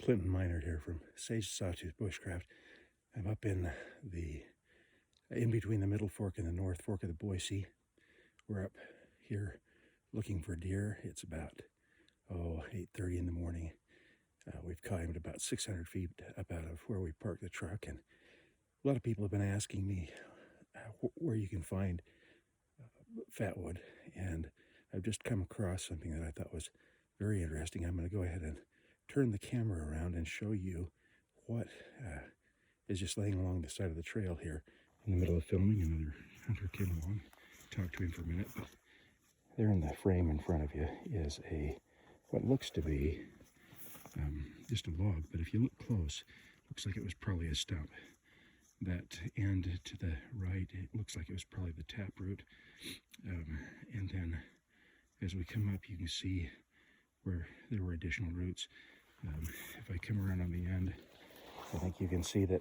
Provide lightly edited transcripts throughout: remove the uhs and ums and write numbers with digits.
Clinton Minor here from Sawtooth Bushcraft. I'm up in between the Middle Fork and the North Fork of the Boise. We're up here looking for deer. It's about 8:30 in the morning. We've climbed about 600 feet up out of where we parked the truck, and a lot of people have been asking me where you can find Fatwood, and I've just come across something that I thought was very interesting. I'm going to go ahead and turn the camera around and show you what is just laying along the side of the trail here. In the middle of filming, another hunter came along, talked to him for a minute, but there in the frame in front of you is what looks to be just a log, but if you look close, it looks like it was probably a stump. That end to the right, it looks like it was probably the taproot. And then as we come up, you can see where there were additional roots. If I come around on the end, I think you can see that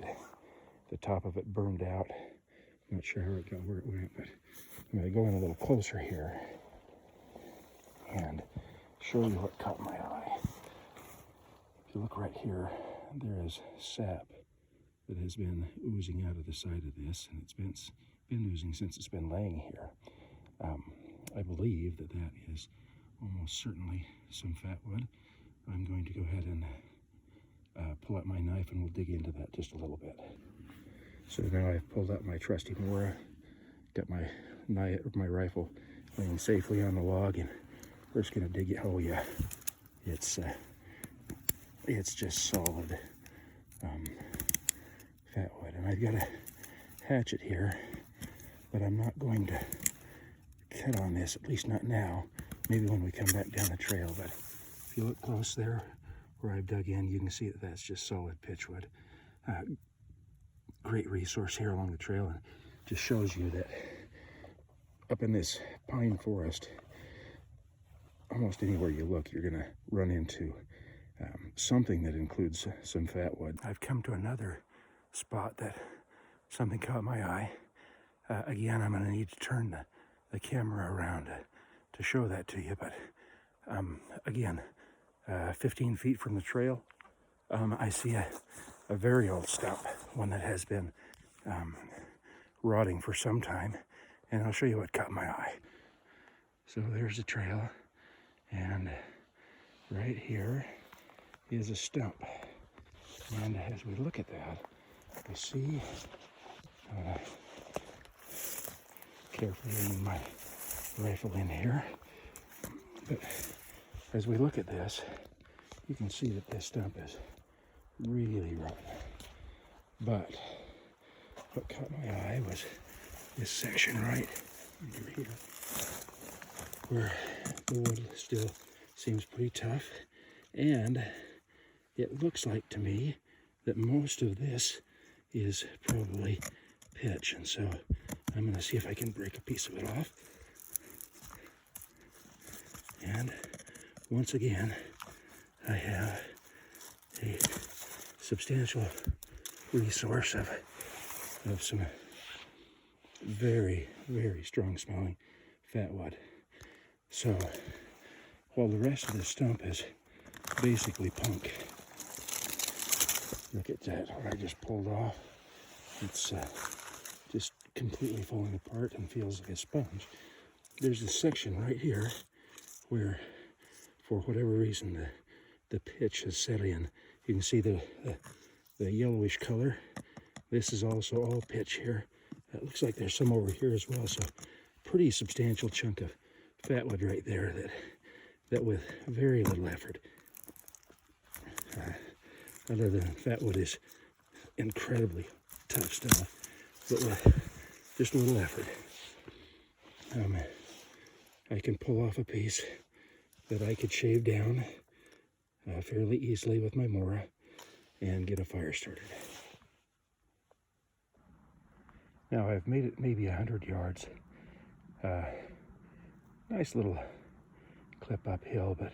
the top of it burned out. I'm not sure how it got where it went, but I'm going to go in a little closer here and show you what caught my eye. If you look right here, there is sap that has been oozing out of the side of this, and it's been oozing since it's been laying here. I believe that is almost certainly some Fatwood. I'm going to go ahead and pull out my knife, and we'll dig into that just a little bit. So now I've pulled out my trusty Mora, got my rifle laying safely on the log, and we're just going to dig it. Oh yeah, it's just solid Fatwood, and I've got a hatchet here, but I'm not going to cut on this, at least not now. Maybe when we come back down the trail. But if you look close there where I've dug in, you can see that that's just solid pitchwood. Great resource here along the trail, and just shows you that up in this pine forest, almost anywhere you look, you're going to run into something that includes some Fatwood. I've come to another spot that something caught my eye. Again, I'm going to need to turn the camera around to show that to you, but again, 15 feet from the trail, I see a very old stump, one that has been rotting for some time, and I'll show you what caught my eye. So there's the trail, and right here is a stump, and as we look at that, we see carefully aiming my rifle in here, but as we look at this, you can see that this stump is really rotten. But what caught my eye was this section right under here, where the wood still seems pretty tough, and it looks like to me that most of this is probably pitch, and so I'm going to see if I can break a piece of it off. And once again, I have a substantial resource of some very, very strong smelling Fatwood. So while the rest of the stump is basically punk, look at that, what I just pulled off. It's just completely falling apart and feels like a sponge. There's this section right here where, for whatever reason, the pitch has set in. You can see the yellowish color. This is also all pitch here. It looks like there's some over here as well, so pretty substantial chunk of Fatwood right there that with very little effort. Other than Fatwood is incredibly tough stuff, but with just a little effort, I can pull off a piece that I could shave down fairly easily with my Mora and get a fire started. Now I've made it maybe 100 yards. Nice little clip uphill, but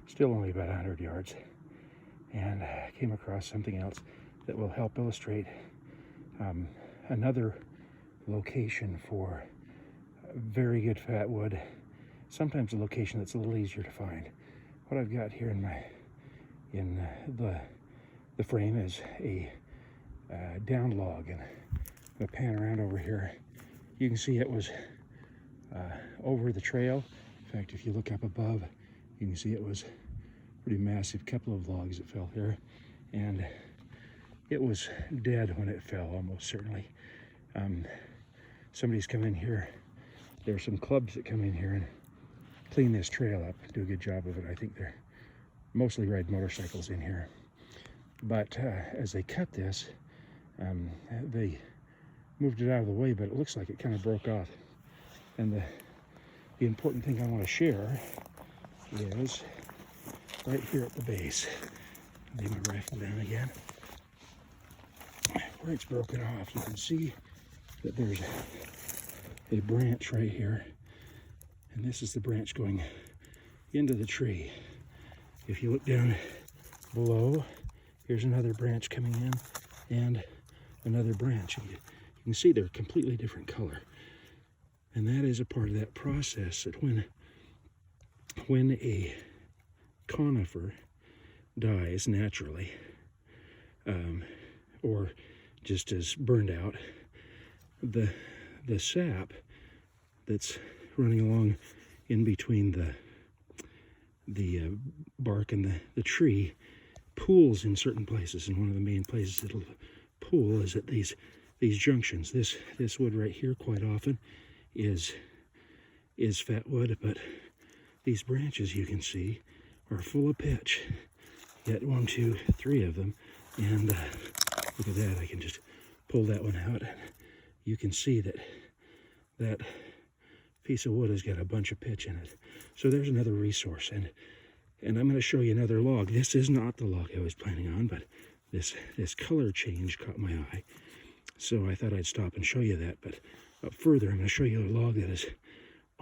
still only about 100 yards. And I came across something else that will help illustrate another location for very good Fatwood. Sometimes a location that's a little easier to find. What I've got here in in the frame as a down log. And I'm going to pan around over here. You can see it was over the trail. In fact, if you look up above, you can see it was a pretty massive couple of logs that fell here. And it was dead when it fell, almost certainly. Somebody's come in here. There are some clubs that come in here and clean this trail up, do a good job of it. I think they're mostly ride motorcycles in here. But as they cut this, they moved it out of the way, but it looks like it kind of broke off. And the important thing I want to share is right here at the base. Lay my rifle down again. Where it's broken off, you can see that there's a branch right here. And this is the branch going into the tree. If you look down below, here's another branch coming in and another branch. And you can see they're a completely different color. And that is a part of that process that when a conifer dies naturally, or just is burned out, the sap that's running along in between the bark and the tree pools in certain places. And one of the main places it'll pool is at these junctions. This wood right here quite often is fatwood, but these branches you can see are full of pitch. You got 1, 2, 3 of them, and look at that. I can just pull that one out. You can see that piece of wood has got a bunch of pitch in it. So there's another resource, and I'm going to show you another log. This is not the log I was planning on, but this color change caught my eye, so I thought I'd stop and show you that. But up further, I'm going to show you a log that is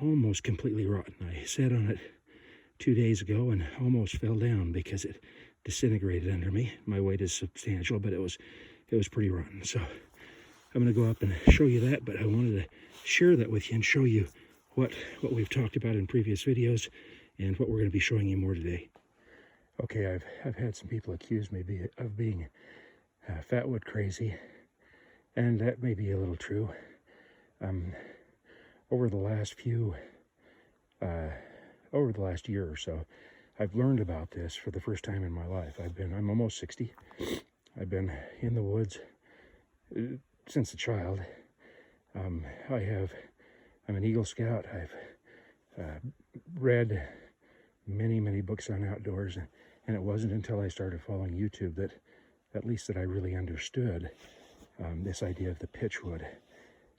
almost completely rotten. I sat on it 2 days ago and almost fell down because it disintegrated under me. My weight is substantial, but it was pretty rotten. So I'm going to go up and show you that, but I wanted to share that with you and show you what we've talked about in previous videos and what we're going to be showing you more today. Okay, I've had some people accuse me of being fatwood crazy, and that may be a little true. Over the last year or so, I've learned about this for the first time in my life. I'm almost 60. I've been in the woods since a child. I'm an Eagle Scout. I've read many books on outdoors, and it wasn't until I started following YouTube that I really understood this idea of the pitchwood.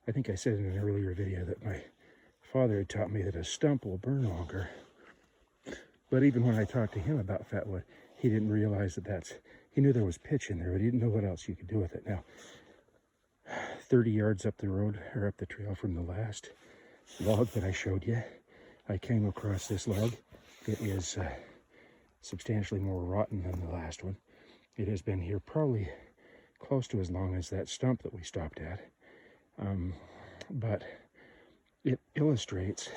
I think I said in an earlier video that my father had taught me that a stump will burn longer. But even when I talked to him about fatwood, he didn't realize he knew there was pitch in there, but he didn't know what else you could do with it. Now, 30 yards up the road, or up the trail from the last log that I showed you, I came across this log. It is substantially more rotten than the last one. It has been here probably close to as long as that stump that we stopped at. But it illustrates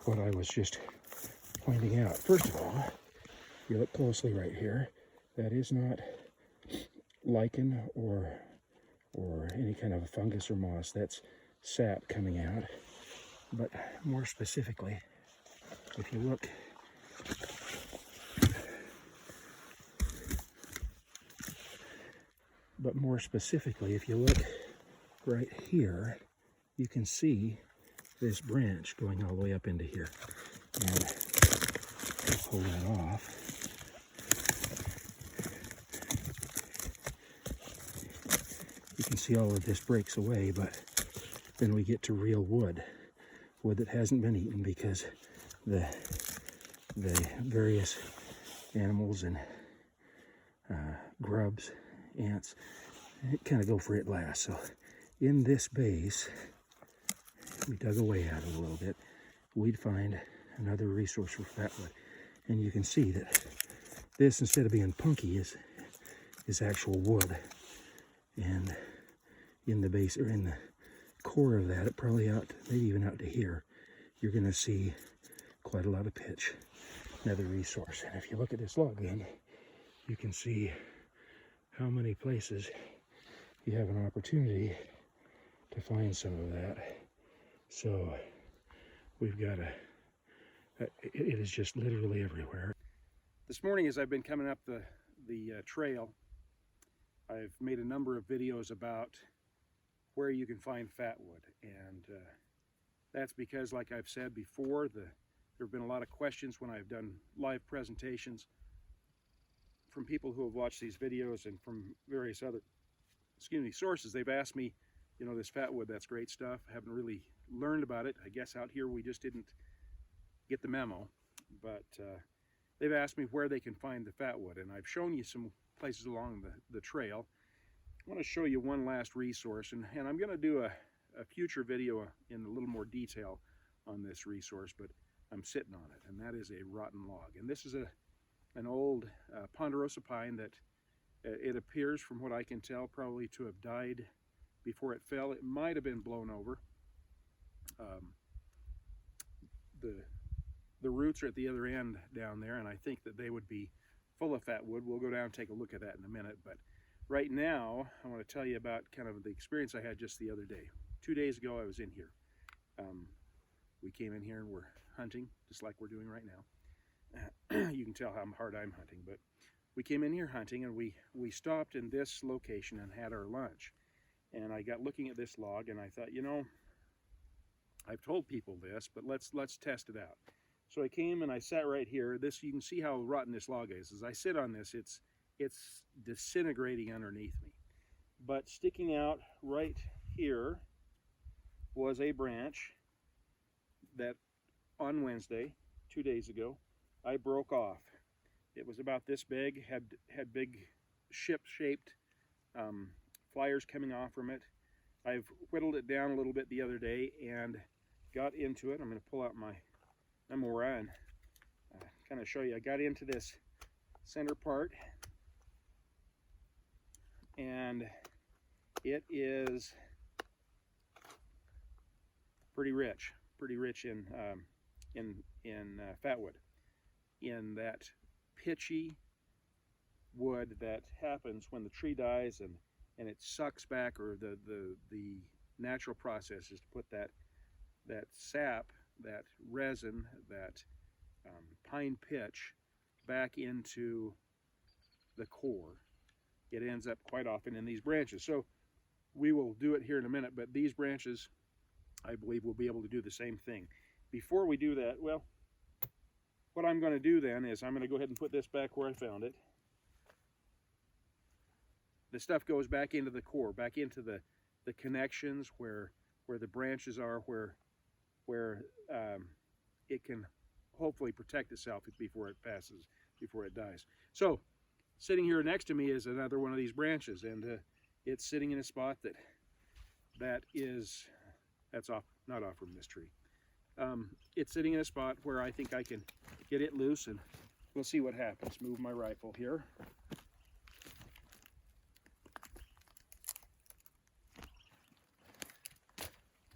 what I was just pointing out. First of all, if you look closely right here, that is not lichen or any kind of a fungus or moss. That's sap coming out. But more specifically, if you look right here, you can see this branch going all the way up into here. And I'll pull that off. You can see all of this breaks away, but then we get to real wood that hasn't been eaten because the various animals and grubs, ants, kind of go for it last. So in this base, we dug away at it a little bit, we'd find another resource for fatwood. And you can see that this, instead of being punky, is actual wood. And in the base, or in the core of that, maybe even out to here, you're going to see quite a lot of pitch. another resource. And if you look at this log then, you can see how many places you have an opportunity to find some of that. So we've got it is just literally everywhere. This morning, as I've been coming up the trail, I've made a number of videos about where you can find fatwood, and that's because, like I've said before, there have been a lot of questions when I've done live presentations from people who have watched these videos and from various other, sources. They've asked me, you know, this fatwood, that's great stuff. I haven't really learned about it. I guess out here we just didn't get the memo, but they've asked me where they can find the fatwood, and I've shown you some places along the trail. I want to show you one last resource, and I'm going to do a future video in a little more detail on this resource, but I'm sitting on it, and that is a rotten log. And this is an old ponderosa pine that it appears, from what I can tell, probably to have died before it fell. It might have been blown over. The roots are at the other end down there, and I think that they would be full of fatwood. We'll go down and take a look at that in a minute, but right now I want to tell you about kind of the experience I had just the other day. 2 days ago I was in here. We came in here and we're hunting, just like we're doing right now. You can tell how hard I'm hunting, but we came in here hunting, and we stopped in this location and had our lunch. And I got looking at this log, and I thought, you know, I've told people this, but let's test it out. So I came and I sat right here. This, you can see how rotten this log is. As I sit on this, it's disintegrating underneath me. But sticking out right here was a branch that on Wednesday, 2 days ago, I broke off. It was about this big, had big ship-shaped flyers coming off from it. I've whittled it down a little bit the other day and got into it. I'm going to pull out my memoir and kind of show you. I got into this center part, and it is pretty rich in fatwood, in that pitchy wood that happens when the tree dies and it sucks back, or the natural process is to put that sap, that resin, that pine pitch back into the core. It ends up quite often in these branches. So we will do it here in a minute, but these branches, I believe, will be able to do the same thing. Before we do that, well, what I'm going to do then is I'm going to go ahead and put this back where I found it. The stuff goes back into the core, back into the connections where the branches are, where it can hopefully protect itself before it passes, before it dies. So sitting here next to me is another one of these branches, and it's sitting in a spot that's off, not off from this tree. It's sitting in a spot where I think I can get it loose, and we'll see what happens. Move my rifle here.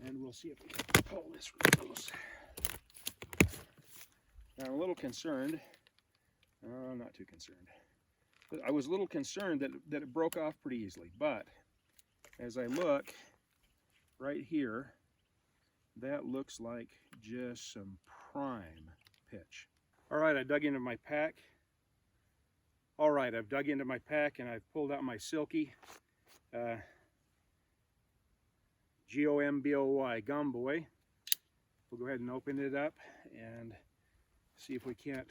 And we'll see if we can pull this loose. Now, I'm a little concerned. I'm not too concerned. But I was a little concerned that it broke off pretty easily. But as I look right here, that looks like just some prime pitch. All right, I dug into my pack. All right, I've dug into my pack and I've pulled out my Silky Gomboy Gumboy. We'll go ahead and open it up and see if we can't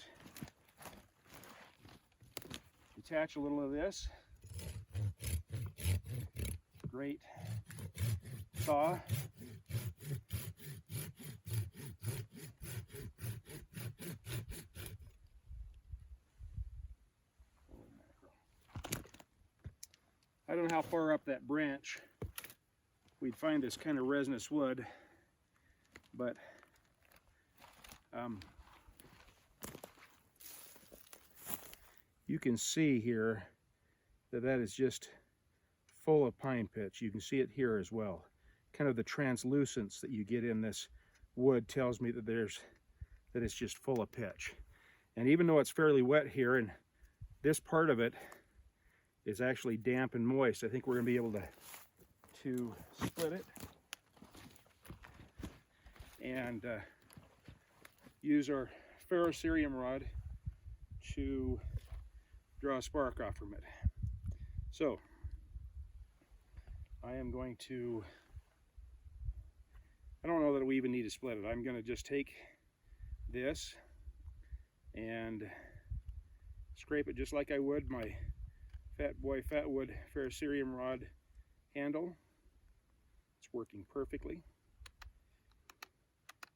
detach a little of this. Great saw. I don't know how far up that branch we'd find this kind of resinous wood, but you can see here that is just full of pine pitch. You can see it here as well. Kind of the translucence that you get in this wood tells me that it's just full of pitch. And even though it's fairly wet here, and this part of it is actually damp and moist, I think we're going to be able to split it and use our ferrocerium rod to draw a spark off from it. So I am going to, I don't know that we even need to split it. I'm going to just take this and scrape it just like I would my Fatwood ferrocerium rod handle. It's working perfectly.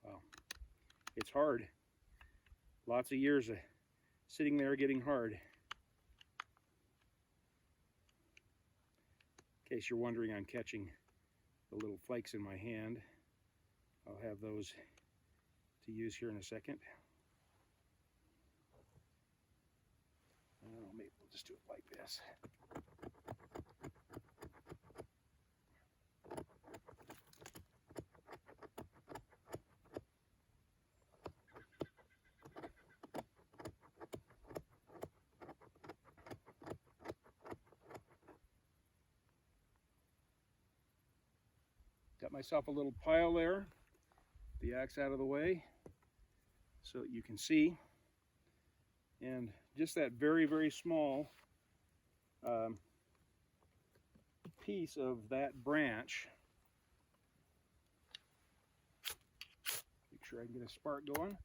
Wow. It's hard. Lots of years of sitting there getting hard. In case you're wondering, I'm catching the little flakes in my hand. I'll have those to use here in a second. Oh, maybe we'll just do it like this. Got myself a little pile there. The axe out of the way so that you can see. And just that very, very small piece of that branch. Make sure I can get a spark going.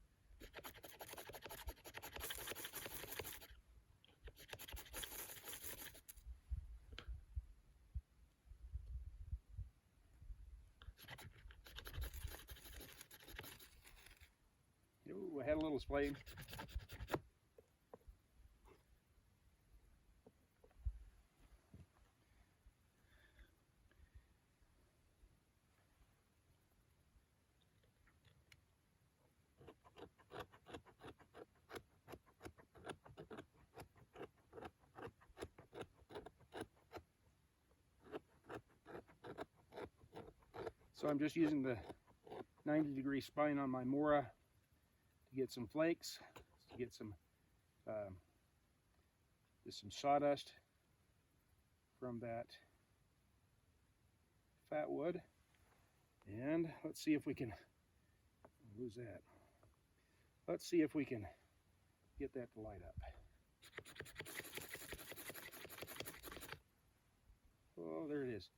Ooh, I had a little flame. So I'm just using the 90-degree spine on my Mora to get some flakes, to get some just some sawdust from that Fatwood. And let's see if we can lose that. Let's see if we can get that to light up. Oh, there it is.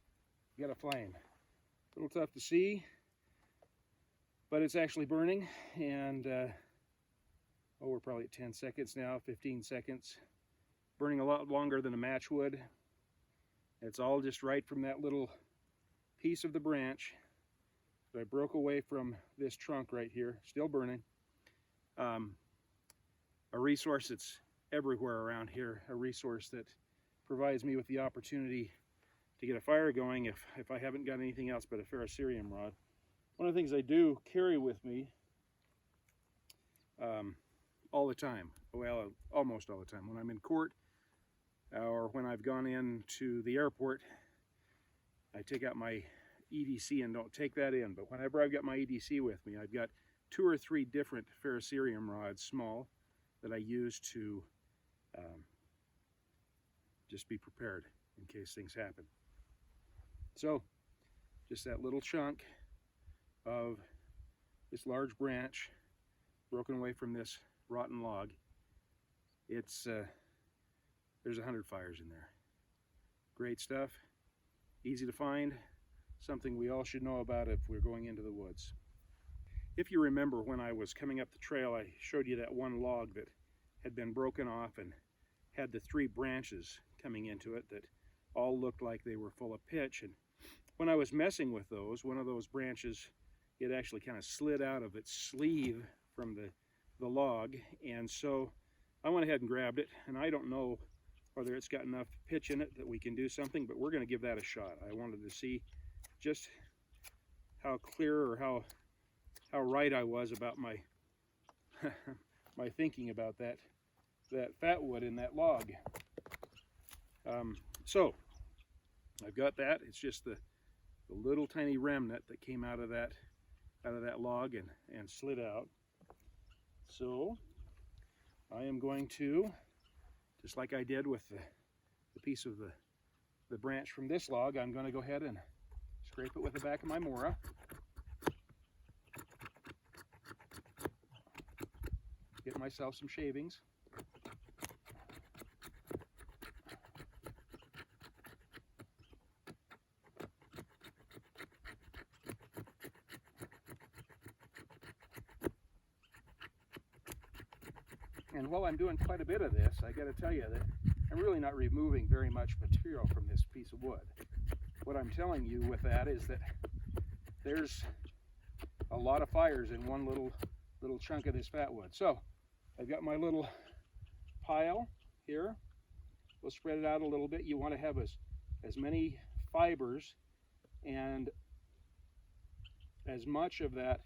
Got a flame. A little tough to see, but it's actually burning, and oh, we're probably at 10 seconds now, 15 seconds. Burning a lot longer than a match would. It's all just right from that little piece of the branch that I broke away from this trunk right here, still burning. A resource that's everywhere around here, a resource that provides me with the opportunity to get a fire going if I haven't got anything else but a ferrocerium rod. One of the things I do carry with me all the time, well, almost all the time, when I'm in court or when I've gone into the airport, I take out my EDC and don't take that in. But whenever I've got my EDC with me, I've got 2 or 3 different ferrocerium rods, small, that I use to just be prepared in case things happen. So, just that little chunk of this large branch broken away from this rotten log. It's there's 100 fires in there. Great stuff, easy to find, something we all should know about if we're going into the woods. If you remember, when I was coming up the trail, I showed you that one log that had been broken off and had the 3 branches coming into it that all looked like they were full of pitch. And when I was messing with those, one of those branches, it actually kind of slid out of its sleeve from the log, and so I went ahead and grabbed it, and I don't know whether it's got enough pitch in it that we can do something, but we're going to give that a shot. I wanted to see just how clear or how right I was about my my thinking about that Fatwood in that log. So I've got that. It's just the little tiny remnant that came out of that log and slid out. So I am going to, just like I did with the piece of the branch from this log, I'm going to go ahead and scrape it with the back of my Mora. Get myself some shavings. And while I'm doing quite a bit of this, I got to tell you that I'm really not removing very much material from this piece of wood. What I'm telling you with that is that there's a lot of fires in one little chunk of this fatwood. So I've got my little pile here. We'll spread it out a little bit. You want to have as many fibers and as much of that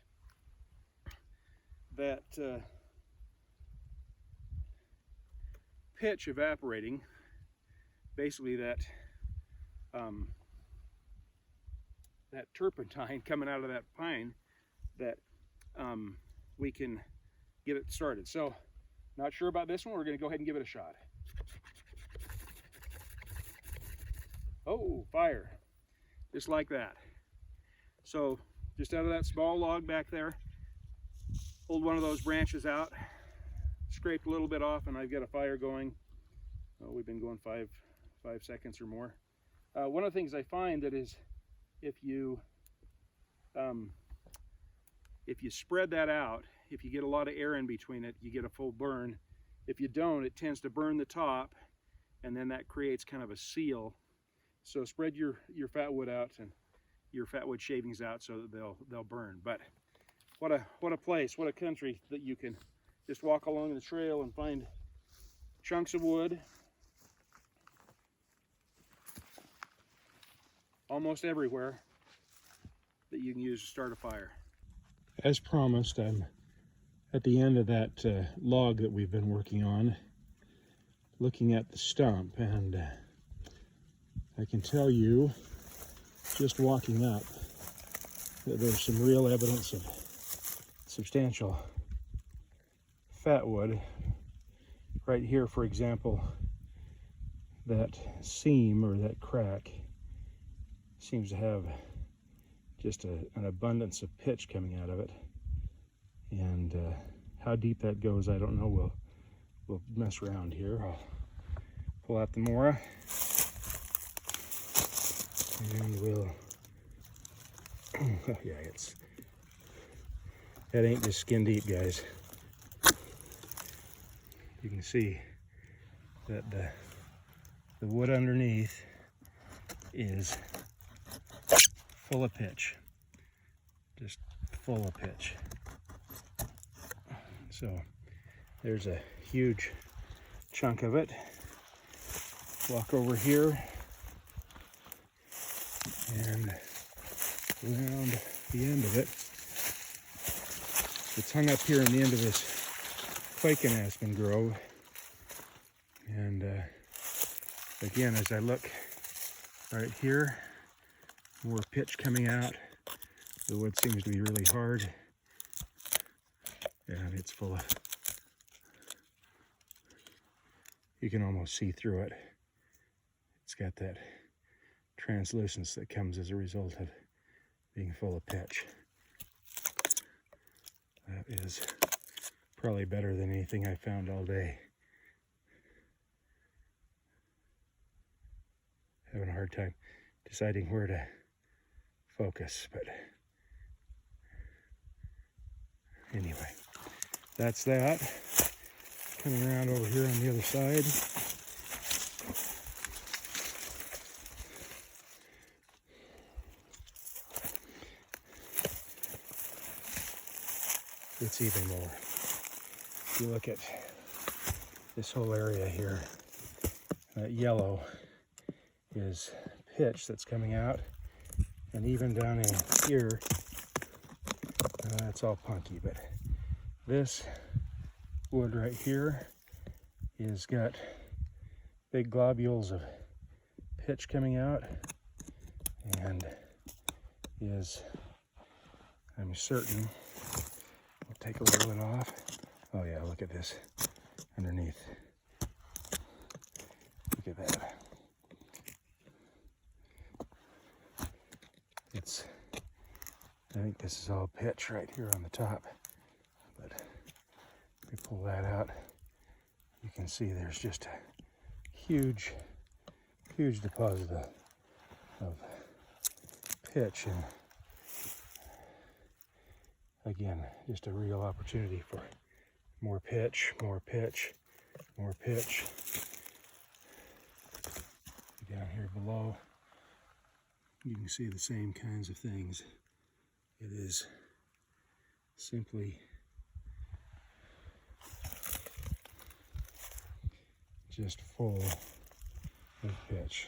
pitch evaporating, basically that turpentine coming out of that pine, that we can get it started. So, not sure about this one. We're going to go ahead and give it a shot. Oh, fire. Just like that. So, just out of that small log back there, pulled one of those branches out, scraped a little bit off, and I've got a fire going. Oh, we've been going five seconds or more. One of the things I find that is, if you spread that out, if you get a lot of air in between it, you get a full burn. If you don't, it tends to burn the top, and then that creates kind of a seal. So spread your fatwood out and your fatwood shavings out so that they'll burn. But what a place, what a country that you can just walk along the trail and find chunks of wood almost everywhere that you can use to start a fire. As promised, I'm at the end of that log that we've been working on, looking at the stump, and I can tell you, just walking up, that there's some real evidence of substantial fatwood. Right here, for example, that seam or that crack seems to have just an abundance of pitch coming out of it. And how deep that goes, I don't know. We'll mess around here. I'll pull out the Mora, and we'll, oh yeah, that ain't just skin deep, guys. You can see that the wood underneath is full of pitch, just full of pitch. So there's a huge chunk of it. Walk over here and around the end of it. It's hung up here in the end of this quaking aspen grove. And again, as I look right here, more pitch coming out. The wood seems to be really hard, and it's full of, you can almost see through it. It's got that translucence that comes as a result of being full of pitch. That is probably better than anything I found all day. Having a hard time deciding where to focus, but anyway, that's that. Coming around over here on the other side. It's even more. If you look at this whole area here, that yellow is pitch that's coming out, and even down in here, it's all punky, but this wood right here is got big globules of pitch coming out, and is, I'm certain, I'll take a little bit off. Oh yeah, look at this. underneath. Look at that. I think this is all pitch right here on the top, but if we pull that out, you can see there's just a huge deposit of pitch, and again, just a real opportunity for more pitch, more pitch, more pitch. Down here below, you can see the same kinds of things. It is simply just full of pitch.